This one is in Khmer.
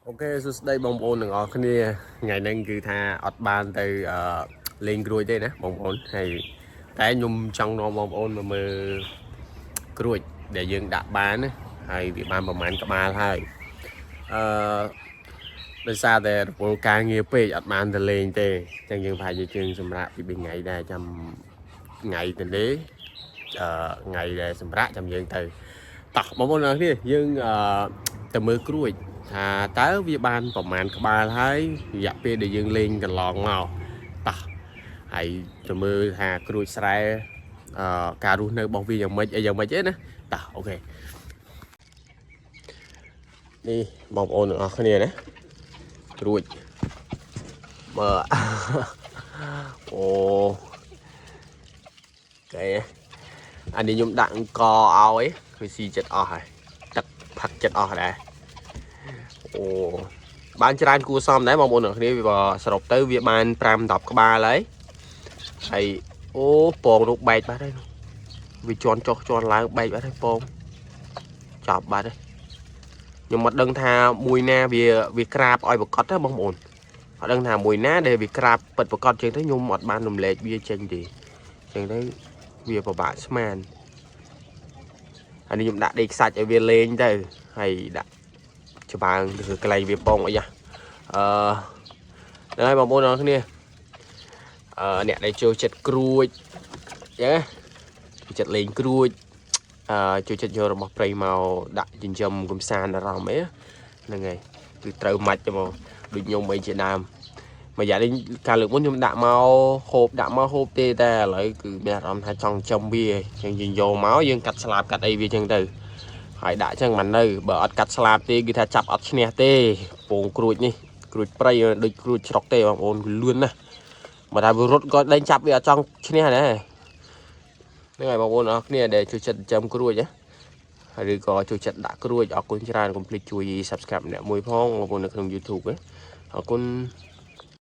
Ok, số đây bông ôn đừng ngọt kia ngày nay cứ tha ọt ban từ lên gruôi đây nè bông ôn hay cái nhung trong nó bông ôn mà mơ gruôi để dừng đặt bán hay bị ban bầm ăn cả ba thôi bên xa thì bộ ca nghiệp về ọt ban từ lên tê chẳng dừng phải dây chừng xâm rạp bị ngày đây trong ngày tình đế ngày để xâm rạp trong dừng từ tỏ bông ôn nữa kia nhưng từ mơ gruôi tới với banประมาณក្បាលហើយរយៈពេលដែលយើងលេងកន្លងមកតោះហើយទៅមើលថាគ្រួចស្រែការរស់នៅរបស់វាយ៉ាងម៉េចអីយ៉ាងម៉េចទេណាតោះអូខេនេះបងប្អូនទាំងអស់គ្នាណាគ្រួចមើលអូកែអានេះខ្ញុំដាក់អង្គឲ្យវាស៊ីចិត្តអស់ហើយទឹកផឹកចិត្តអស់ដែរអូបានច្រើនគួរសមដែរបងប្អូនអ្នកគ្នាវាសរុបទៅវាបាន5 10ក្បាលហើយអូពងនោះបែកបាត់ហើយវាជន់ចុះជន់ឡើងបែកបាត់ហើយពងចាប់បាត់ហើយខ្ញុំមិនដឹងថាមួយណាវាក្រាបឲ្យប្រកបទេបងប្អូនអត់ដឹងថាមួយណាដែលវាក្រាបពិតប្រកបជាងទៅខ្ញុំអត់បានរំលែកវាចេញទេចឹងទៅវាពិបាកស្មានអានេះខ្ញុំដាក់ដេកខ្សាច់ឲ្យវាលេងទៅហើយដាក់ច្បាងគឺកន្លែងវាពងអីហ្នឹងហើយបងប្អូនអរគ្នាអ្នកដែលចូលចិត្តគ្រួចចឹងចិត្តលេងគ្រួចចូលចិត្តយករបស់ព្រៃមកដាក់ចិញ្ចឹមកំសាន្តអារម្មណ៍អីហ្នឹងហើយគឺត្រូវម៉ាច់ទៅមកដូចខ្ញុំអីជាដើមមួយយ៉ាងនេះការលើកមុនខ្ញុំដាក់មកហូបទេតែឥឡូវគឺមានអារម្មណ៍ថាចង់ចំវាចឹងយើងយកមកយើងកាត់ស្លាបកាត់អីវាចឹងទៅហើយដាក់ចឹងមិននៅបើអត់កាត់ស្លាបទេគឺថាចាប់អត់ឈ្នះទេពងគ្រួចនេះគ្រួចព្រៃដូចគ្រួចជ្រុកទេបងប្អូនគឺលឿនណាស់បើថាវារត់ក៏ដេញចាប់វាអត់ចង់ឈ្នះដែរហ្នឹងហើយបងប្អូនអរគ្នាដែលជួយចិត្តចាំគ្រួចណាឬក៏ជួយចិត្តដាក់គ្រួចអរគុណច្រើនកុំភ្លេចជួយ Subscribe អ្នកមួយផងបងប្អូននៅក្នុង YouTube អរគុណ